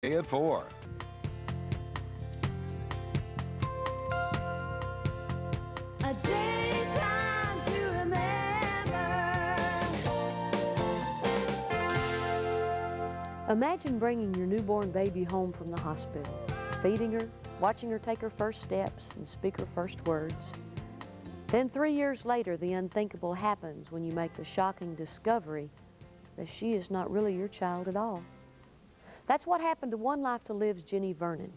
at 4. A daytime to remember. Imagine bringing your newborn baby home from the hospital, feeding her, watching her take her first steps and speak her first words. Then 3 years later, the unthinkable happens when you make the shocking discovery that she is not really your child at all. That's what happened to One Life to Live's Jenny Vernon.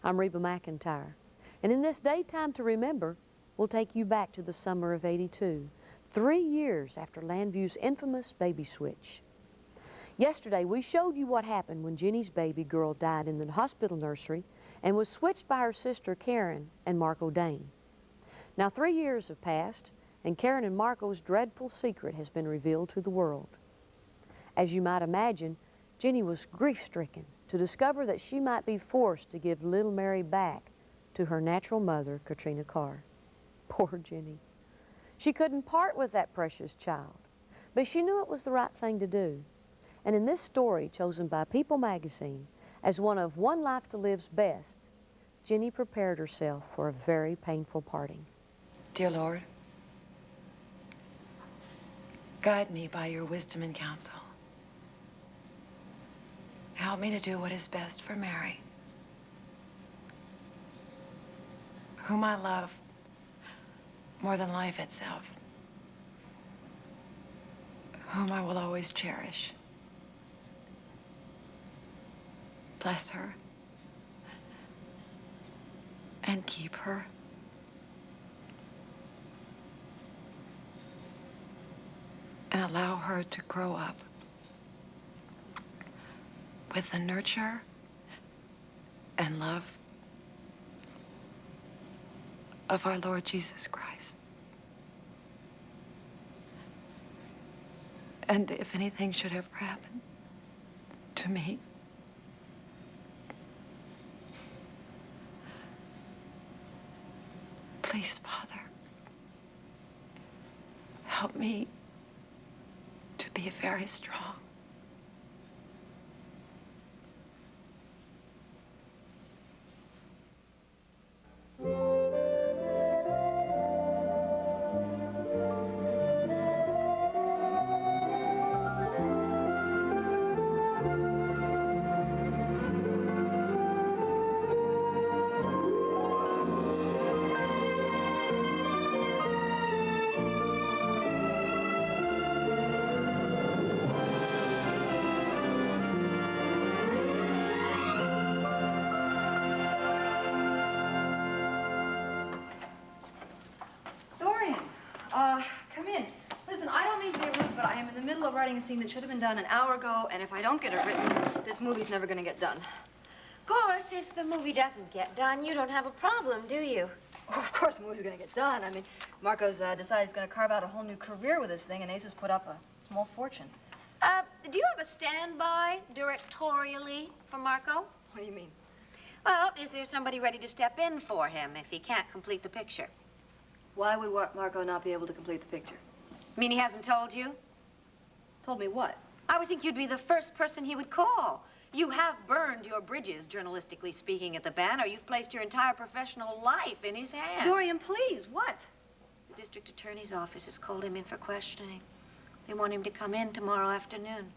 I'm Reba McEntire, and in this Daytime to Remember, we'll take you back to the summer of '82, 3 years after Landview's infamous baby switch. Yesterday, we showed you what happened when Jenny's baby girl died in the hospital nursery and was switched by her sister Karen and Marco Dane. Now 3 years have passed, and Karen and Marco's dreadful secret has been revealed to the world. As you might imagine, Jenny was grief-stricken to discover that she might be forced to give little Mary back to her natural mother, Katrina Carr. Poor Jenny. She couldn't part with that precious child, but she knew it was the right thing to do. And in this story, chosen by People magazine as one of One Life to Live's best, Jenny prepared herself for a very painful parting. Dear Lord, guide me by your wisdom and counsel. Help me to do what is best for Mary, whom I love more than life itself, whom I will always cherish. Bless her and keep her. And allow her to grow up with the nurture and love of our Lord Jesus Christ. And if anything should ever happen to me, please, Father, help me to be very strong. Come in. Listen, I don't mean to be rude, but I am in the middle of writing a scene that should have been done an hour ago, and if I don't get it written, this movie's never gonna get done. Of course, if the movie doesn't get done, you don't have a problem, do you? Oh, of course the movie's gonna get done. I mean, Marco's decided he's gonna carve out a whole new career with this thing, and Ace has put up a small fortune. Do you have a standby directorially for Marco? What do you mean? Well, is there somebody ready to step in for him if he can't complete the picture? Why would Marco not be able to complete the picture? You mean he hasn't told you? Told me what? I would think you'd be the first person he would call. You have burned your bridges, journalistically speaking, at the Banner. You've placed your entire professional life in his hands. Dorian, please, what? The district attorney's office has called him in for questioning. They want him to come in tomorrow afternoon.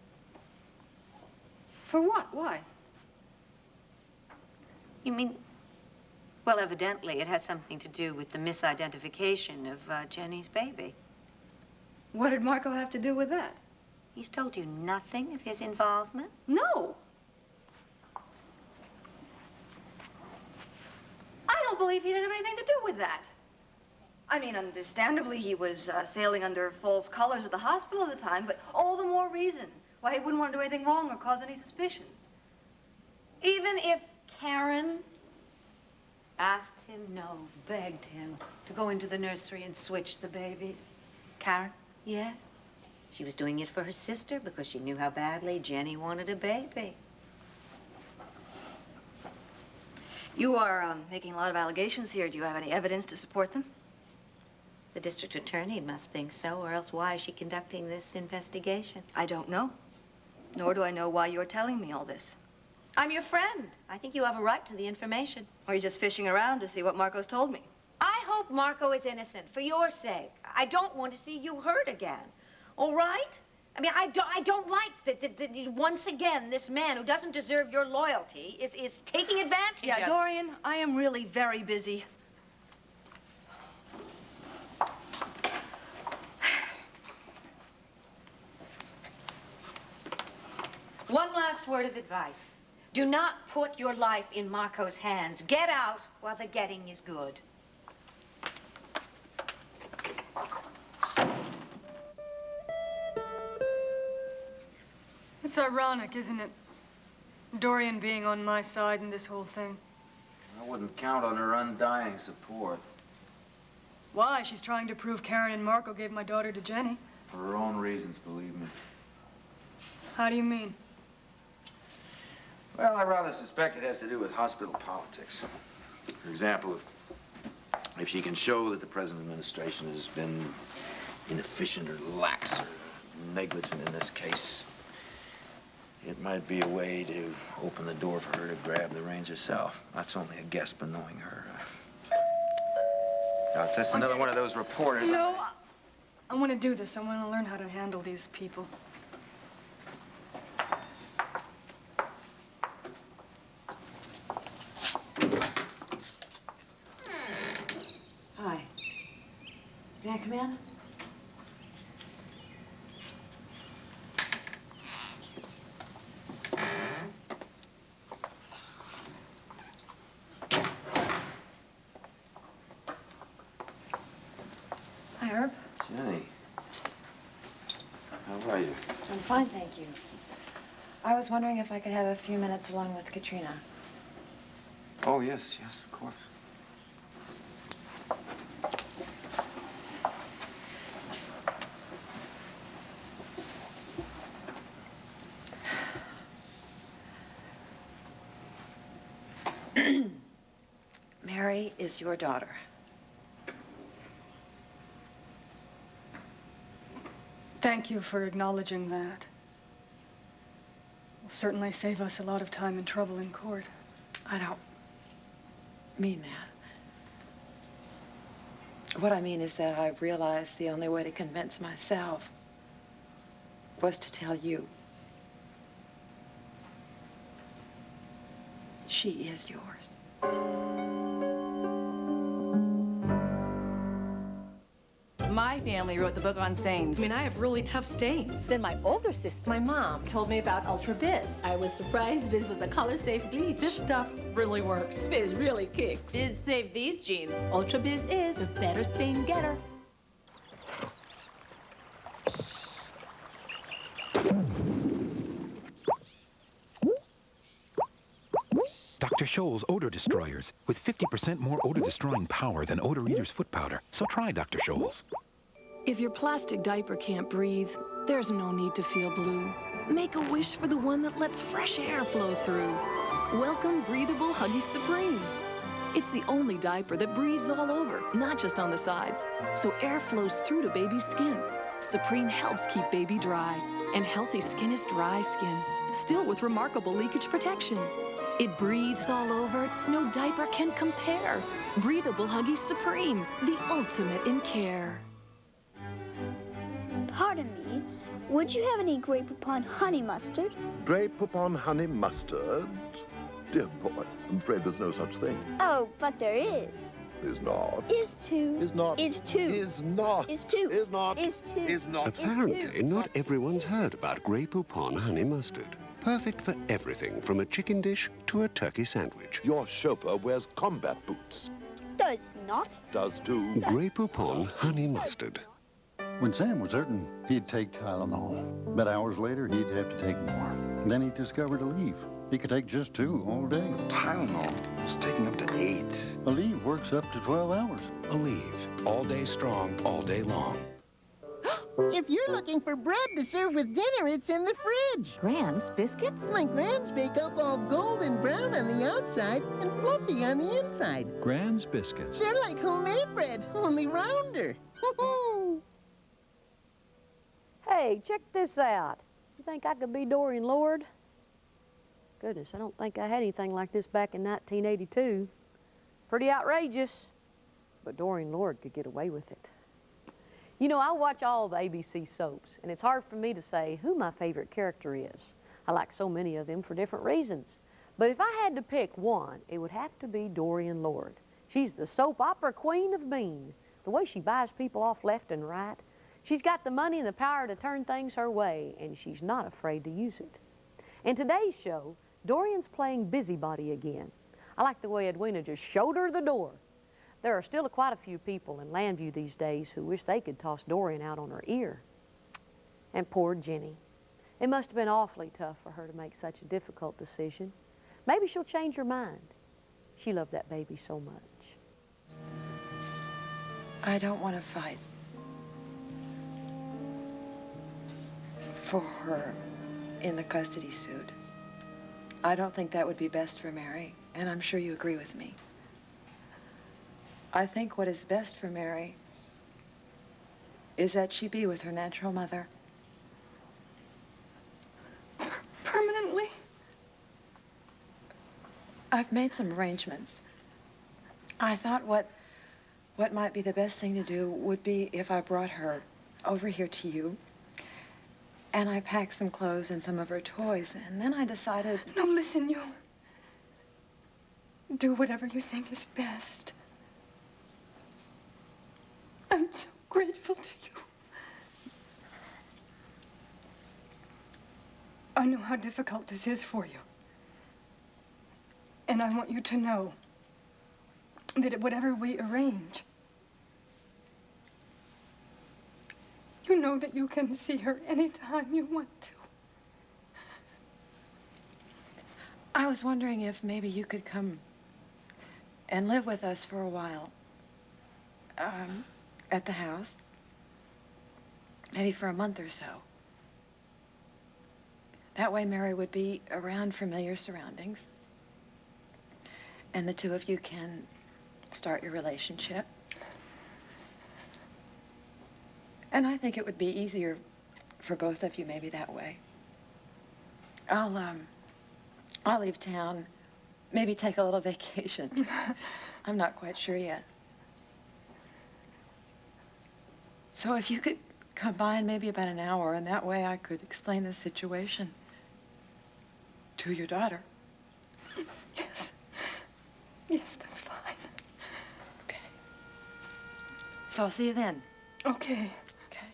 For what? Why? You mean... Well, evidently, it has something to do with the misidentification of Jenny's baby. What did Marco have to do with that? He's told you nothing of his involvement? No. I don't believe he didn't have anything to do with that. I mean, understandably, he was sailing under false colors at the hospital at the time, but all the more reason why he wouldn't want to do anything wrong or cause any suspicions. Even if Karen asked him, no, begged him to go into the nursery and switch the babies. Karen? Yes. She was doing it for her sister because she knew how badly Jenny wanted a baby. You are making a lot of allegations here. Do you have any evidence to support them? The district attorney must think so, or else why is she conducting this investigation? I don't know. Nor do I know why you're telling me all this. I'm your friend. I think you have a right to the information. Or you're just fishing around to see what Marco's told me? I hope Marco is innocent, for your sake. I don't want to see you hurt again. All right? I mean, I don't like that once again, this man who doesn't deserve your loyalty is taking advantage of... Yeah, Dorian, I am really very busy. One last word of advice. Do not put your life in Marco's hands. Get out while the getting is good. It's ironic, isn't it? Dorian being on my side in this whole thing. I wouldn't count on her undying support. Why? She's trying to prove Karen and Marco gave my daughter to Jenny. For her own reasons, believe me. How do you mean? Well, I rather suspect it has to do with hospital politics. For example, if she can show that the present administration has been inefficient or lax or negligent in this case, it might be a way to open the door for her to grab the reins herself. That's only a guess, but knowing her. Now, it's just another one of those reporters. You know, I want to do this. I want to learn how to handle these people. Hi. May I come in? Hi, Herb. Jenny. How are you? I'm fine, thank you. I was wondering if I could have a few minutes alone with Katrina. Oh, yes, of course. Mary is your daughter. Thank you for acknowledging that. Will certainly save us a lot of time and trouble in court. I don't mean that. What I mean is that I realized the only way to convince myself was to tell you. She is yours. My family wrote the book on stains. I mean, I have really tough stains. Then my older sister, my mom, told me about Ultra Biz. I was surprised Biz was a color-safe bleach. This stuff really works. Biz really kicks. Biz saved these jeans. Ultra Biz is the better stain getter. Dr. Scholl's Odor Destroyers, with 50% more odor-destroying power than Odor Eater's foot powder. So try Dr. Scholl's. If your plastic diaper can't breathe, there's no need to feel blue. Make a wish for the one that lets fresh air flow through. Welcome Breathable Huggies Supreme. It's the only diaper that breathes all over, not just on the sides, so air flows through to baby's skin. Supreme helps keep baby dry, and healthy skin is dry skin, still with remarkable leakage protection. It breathes all over, no diaper can compare. Breathable Huggies Supreme, the ultimate in care. Pardon me, would you have any Grey Poupon honey mustard? Grey Poupon honey mustard? Dear boy, I'm afraid there's no such thing. Oh, but there is. Is not. Is to. Is not. Is to. Is not. Is to. Is not. Is to. Is not. Apparently, not everyone's heard about Grey Poupon honey mustard. Perfect for everything from a chicken dish to a turkey sandwich. Your chauffeur wears combat boots. Does not. Does too. Grey Poupon honey mustard. When Sam was hurting, he'd take Tylenol. But hours later, he'd have to take more. Then he discovered Aleve. He could take just 2 all day. Tylenol was taking up to 8. Aleve works up to 12 hours. Aleve, all day strong, all day long. If you're looking for bread to serve with dinner, it's in the fridge. Grand's biscuits? My Grands bake up all golden brown on the outside and fluffy on the inside. Grand's biscuits. They're like homemade bread, only rounder. Hey, check this out. You think I could be Dorian Lord? Goodness, I don't think I had anything like this back in 1982. Pretty outrageous, but Dorian Lord could get away with it. You know, I watch all the ABC soaps, and it's hard for me to say who my favorite character is. I like so many of them for different reasons. But if I had to pick one, it would have to be Dorian Lord. She's the soap opera queen of mean. The way she buys people off left and right. She's got the money and the power to turn things her way, and she's not afraid to use it. In today's show, Dorian's playing busybody again. I like the way Edwina just showed her the door. There are still quite a few people in Landview these days who wish they could toss Dorian out on her ear. And poor Jenny. It must have been awfully tough for her to make such a difficult decision. Maybe she'll change her mind. She loved that baby so much. I don't want to fight for her in the custody suit. I don't think that would be best for Mary, and I'm sure you agree with me. I think what is best for Mary is that she be with her natural mother. Permanently? I've made some arrangements. I thought what might be the best thing to do would be if I brought her over here to you, and I packed some clothes and some of her toys, and then I decided... No, listen, you. Do whatever you think is best. I'm so grateful to you. I know how difficult this is for you. And I want you to know that whatever we arrange, you know that you can see her anytime you want to. I was wondering if maybe you could come and live with us for a while. At the house. Maybe for a month or so. That way Mary would be around familiar surroundings. And the two of you can start your relationship. And I think it would be easier for both of you maybe that way. I'll leave town, maybe take a little vacation. I'm not quite sure yet. So if you could come by in maybe about an hour, and that way I could explain the situation to your daughter. Yes. Yes, that's fine. Okay. So I'll see you then. Okay. Okay.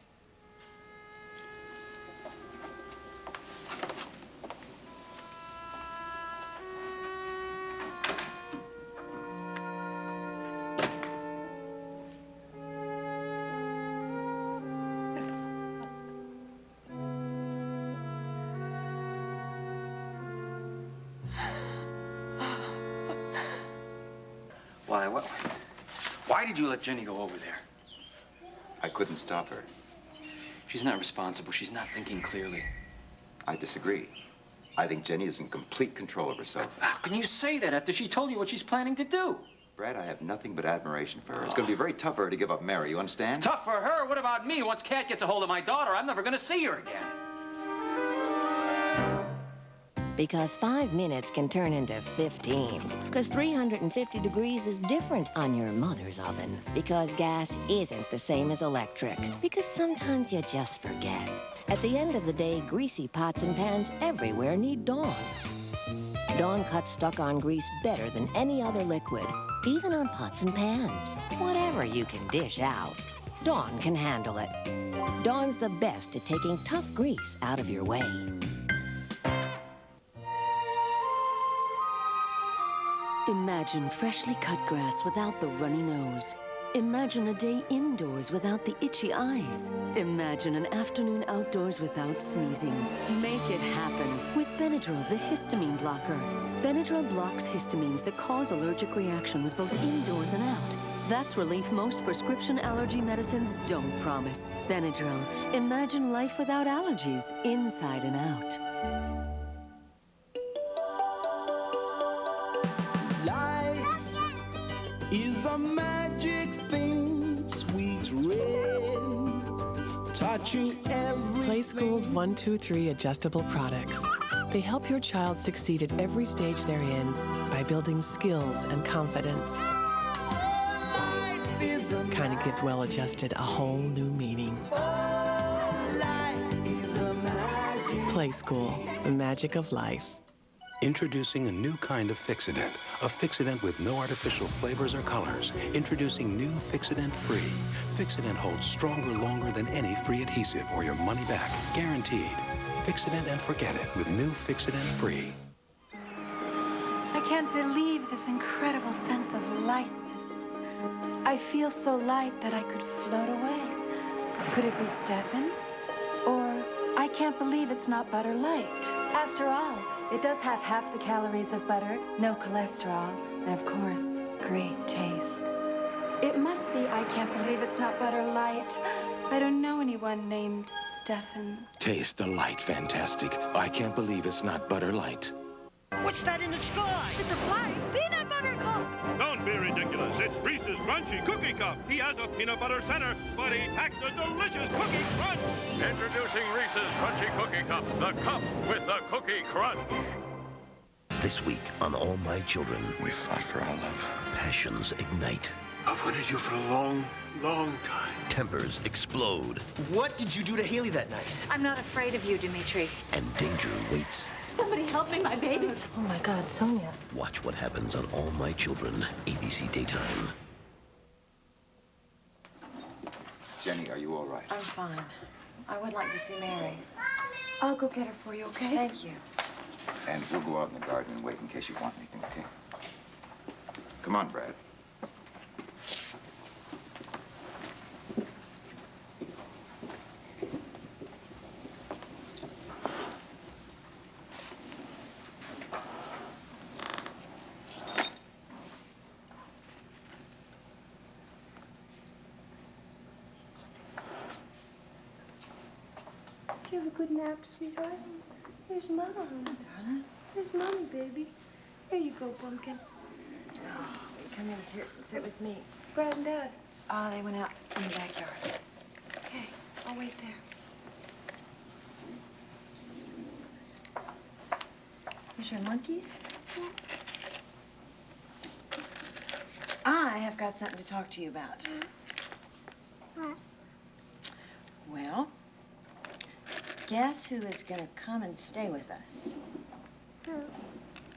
Why did you let Jenny go over there? I couldn't stop her. She's not responsible. She's not thinking clearly. I disagree. I think Jenny is in complete control of herself. How can you say that after she told you what she's planning to do? Brad, I have nothing but admiration for her. It's going to be very tough for her to give up Mary, you understand? Tough for her? What about me? Once Kat gets a hold of my daughter, I'm never going to see her again. Because 5 minutes can turn into 15. Because 350 degrees is different on your mother's oven. Because gas isn't the same as electric. Because sometimes you just forget. At the end of the day, greasy pots and pans everywhere need Dawn. Dawn cuts stuck-on grease better than any other liquid, even on pots and pans. Whatever you can dish out, Dawn can handle it. Dawn's the best at taking tough grease out of your way. Imagine freshly cut grass without the runny nose. Imagine a day indoors without the itchy eyes. Imagine an afternoon outdoors without sneezing. Make it happen with Benadryl, the histamine blocker. Benadryl blocks histamines that cause allergic reactions both indoors and out. That's relief most prescription allergy medicines don't promise. Benadryl. Imagine life without allergies, inside and out. Is a magic thing, sweet red, touching everything. Play School's 1, 2, 3 adjustable products. They help your child succeed at every stage they're in by building skills and confidence. Kind of gives well-adjusted a whole new meaning. Play School, the magic of life. Introducing a new kind of Fixodent. A Fixodent with no artificial flavors or colors. Introducing new Fixodent Free. Fixodent holds stronger longer than any free adhesive or your money back. Guaranteed. Fixodent and forget it with new Fixodent Free. I can't believe this incredible sense of lightness. I feel so light that I could float away. Could it be Stefan? Or I can't believe it's not Butter Light. After all, it does have half the calories of butter, no cholesterol, and of course, great taste. It must be I can't believe it's not Butter Light. I don't know anyone named Stefan. Taste the light, fantastic. I can't believe it's not Butter Light. What's that in the sky? It's a flying peanut butter cup. Don't be ridiculous. It's Reese's Crunchy Cookie Cup. He has a peanut butter center, but he packs a delicious cookie crunch. Introducing Reese's Crunchy Cookie Cup, the cup with the cookie crunch. This week on All My Children, We fought for our love. passions ignite, I've wanted you for a long, long time. tempers explode, What did you do to Haley that night? I'm not afraid of you, Dimitri. and danger waits. Somebody help me, my baby. Oh my God, Sonia. Watch what happens on All My Children, ABC Daytime. Jenny, are you all right? I'm fine. I would like to see Mary. I'll go get her for you, okay? Thank you. And we'll go out in the garden and wait in case you want anything, okay? Come on, Brad. Did you have a good nap, sweetheart? There's Mom. Darling? There's Mommy, baby. Here you go, Pumpkin. Come in here and sit with me. Brad and Dad. Oh, they went out in the backyard. Okay, I'll wait there. Here's your monkeys. I have got something to talk to you about. Well, guess who is going to come and stay with us?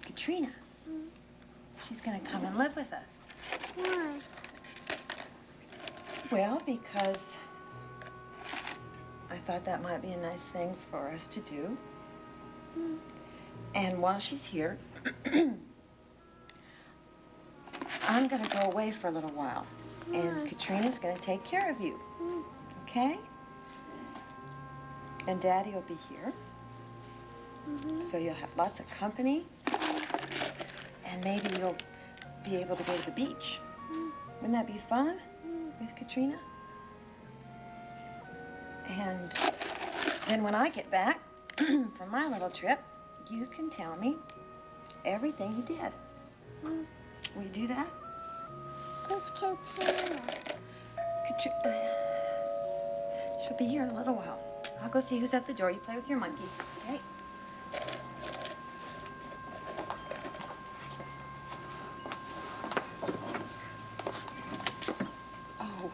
Katrina. She's going to come and live with us. Why? Well, because I thought that might be a nice thing for us to do. And while she's here, I'm going to go away for a little while. And Katrina's going to take care of you. Okay? And Daddy will be here. So you'll have lots of company. And maybe you'll be able to go to the beach. Wouldn't that be fun with Katrina? And then when I get back from my little trip, you can tell me everything you did. Will you do that? Who's Katrina? She'll be here in a little while. I'll go see who's at the door. You play with your monkeys, okay? Oh,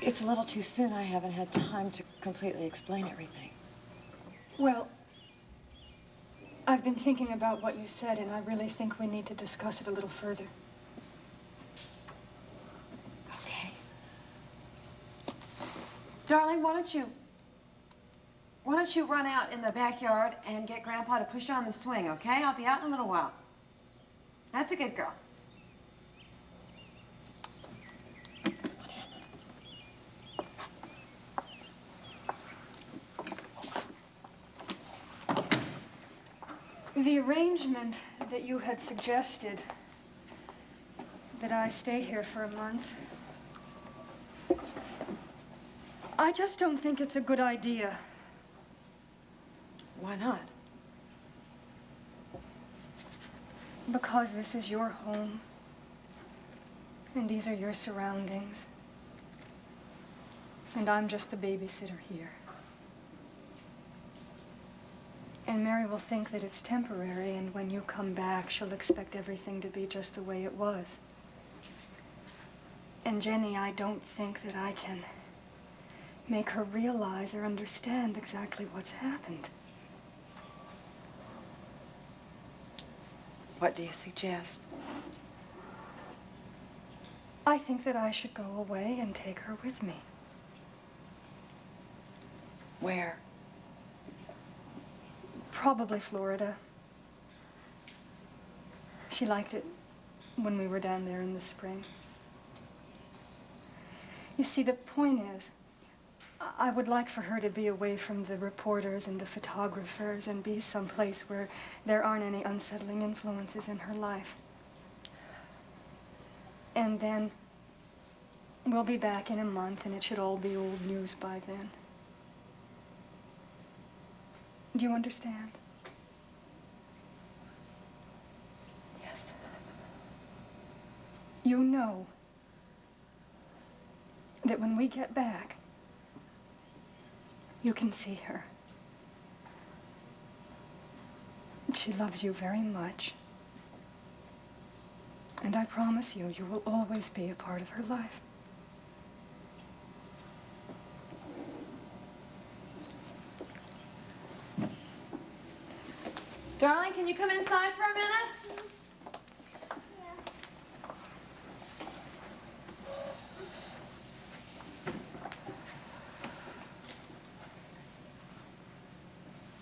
it's a little too soon. I haven't had time to completely explain everything. Well, I've been thinking about what you said, and I really think we need to discuss it a little further. Okay. Darling, why don't you run out in the backyard and get Grandpa to push on the swing, okay? I'll be out in a little while. That's a good girl. The arrangement that you had suggested, that I stay here for a month, I just don't think it's a good idea. Why not? Because this is your home, and these are your surroundings, and I'm just the babysitter here. And Mary will think that it's temporary, and when you come back, she'll expect everything to be just the way it was. And Jenny, I don't think that I can make her realize or understand exactly what's happened. What do you suggest? I think that I should go away and take her with me. Where? Probably Florida. She liked it when we were down there in the spring. You see, the point is, I would like for her to be away from the reporters and the photographers and be someplace where there aren't any unsettling influences in her life. And then we'll be back in a month, and it should all be old news by then. Do you understand? Yes. You know that when we get back, you can see her. She loves you very much. And I promise you, you will always be a part of her life. Darling, can you come inside for a minute?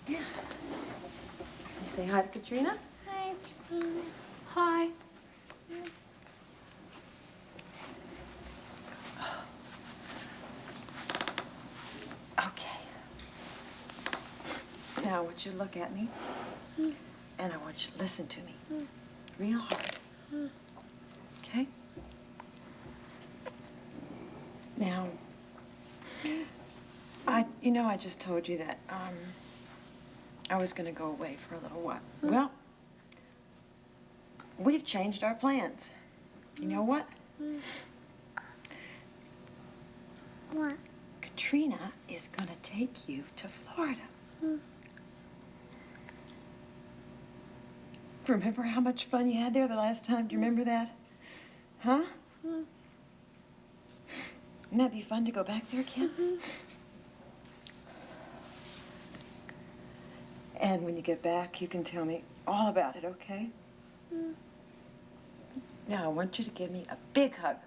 Yeah. You say hi to Katrina? Hi, Katrina. Hi. Okay. Now I want you to look at me. And I want you to listen to me. Real hard. Okay? Now, I just told you that, I was gonna go away for a little while. Well, we've changed our plans. You know what? What? Katrina is gonna take you to Florida. Remember how much fun you had there the last time? Do you remember that? Huh? Wouldn't that be fun to go back there again? And when you get back, you can tell me all about it, okay? Now, I want you to give me a big hug.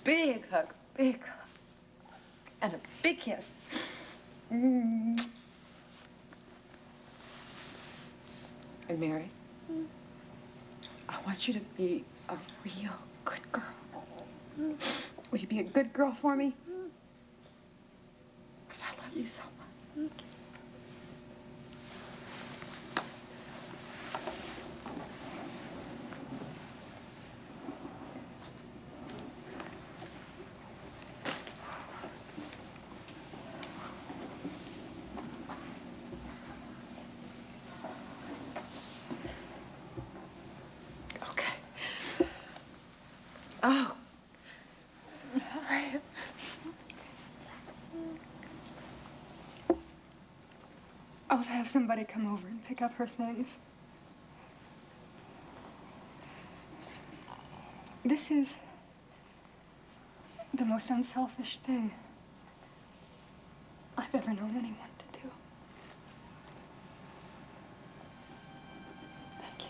Big hug, big hug. And a big kiss. And Mary, I want you to be a real good girl. Will you be a good girl for me? Because I love you so much. Oh. I'll have somebody come over and pick up her things. This is the most unselfish thing I've ever known anyone to do. Thank you.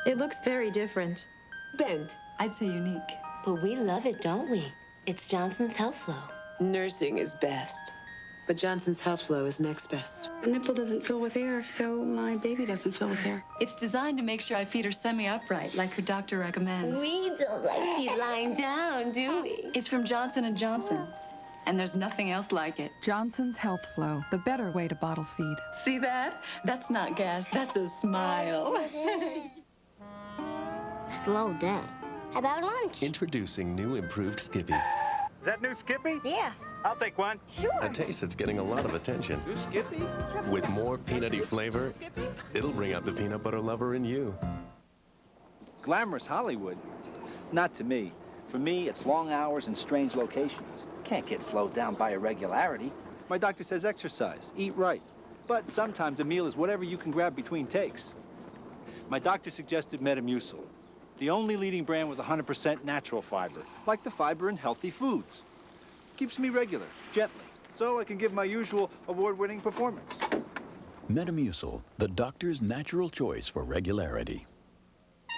It looks very different. Bent. I'd say unique. But we love it, don't we? It's Johnson's Health Flow. Nursing is best, but Johnson's Health Flow is next best. The nipple doesn't fill with air, so my baby doesn't fill with air. It's designed to make sure I feed her semi-upright, like her doctor recommends. We don't like you lying down, do we? It's from Johnson & Johnson, and there's nothing else like it. Johnson's Health Flow, the better way to bottle feed. See that? That's not gas, that's a smile. Slow down. How about lunch? Introducing new improved Skippy. Is that new Skippy? Yeah. I'll take one. Sure. A taste that's getting a lot of attention. New Skippy? With more peanutty flavor, it'll bring out the peanut butter lover in you. Glamorous Hollywood? Not to me. For me, it's long hours and strange locations. Can't get slowed down by irregularity. My doctor says exercise, eat right. But sometimes a meal is whatever you can grab between takes. My doctor suggested Metamucil, the only leading brand with 100% natural fiber, like the fiber in healthy foods. Keeps me regular, gently, so I can give my usual award-winning performance. Metamucil, the doctor's natural choice for regularity.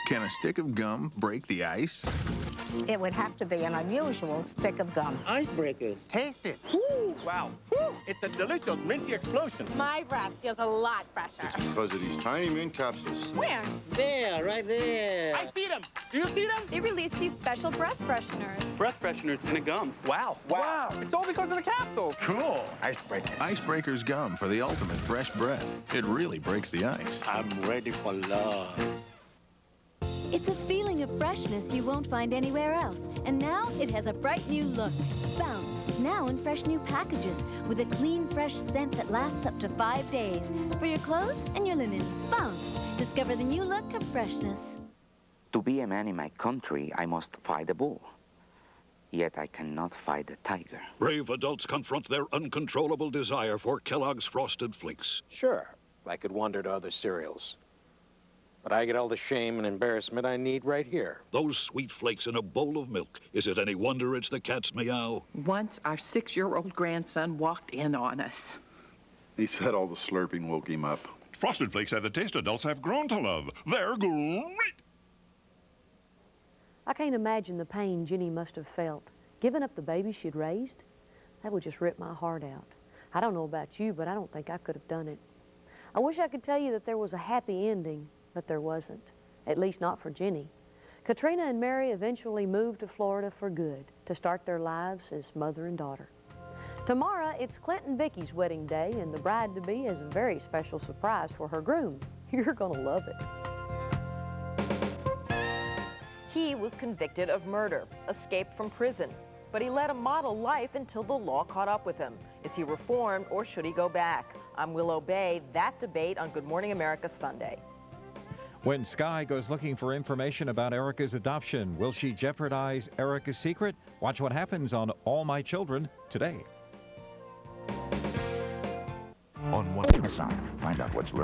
Can a stick of gum break the ice? It would have to be an unusual stick of gum. Icebreaker. Taste it. Woo. Wow. Woo. It's a delicious minty explosion. My breath feels a lot fresher. It's because of these tiny mint capsules. Where? There, right there. I see them. Do you see them? They release these special breath fresheners. Breath fresheners in a gum. Wow. Wow. It's all because of the capsule. Cool. Icebreaker. Icebreaker's gum for the ultimate fresh breath. It really breaks the ice. I'm ready for love. It's a feeling of freshness you won't find anywhere else. And now it has a bright new look. Bounce, now in fresh new packages with a clean, fresh scent that lasts up to 5 days. For your clothes and your linens. Bounce. Discover the new look of freshness. To be a man in my country, I must fight a bull. Yet I cannot fight a tiger. Brave adults confront their uncontrollable desire for Kellogg's Frosted Flakes. Sure, I could wander to other cereals. But I get all the shame and embarrassment I need right here. Those sweet flakes in a bowl of milk. Is it any wonder it's the cat's meow? Once our 6-year-old grandson walked in on us. He said all the slurping woke him up. Frosted Flakes have the taste adults have grown to love. They're great! I can't imagine the pain Jenny must have felt. Giving up the baby she'd raised? That would just rip my heart out. I don't know about you, but I don't think I could have done it. I wish I could tell you that there was a happy ending, but there wasn't, at least not for Jenny. Katrina and Mary eventually moved to Florida for good to start their lives as mother and daughter. Tomorrow, it's Clint and Vicky's wedding day, and the bride-to-be has a very special surprise for her groom. You're gonna love it. He was convicted of murder, escaped from prison, but he led a model life until the law caught up with him. Is he reformed or should he go back? I'm Willow Bay. That debate on Good Morning America Sunday. When Sky goes looking for information about Erica's adoption, will she jeopardize Erica's secret? Watch what happens on All My Children today. On one side, find out what's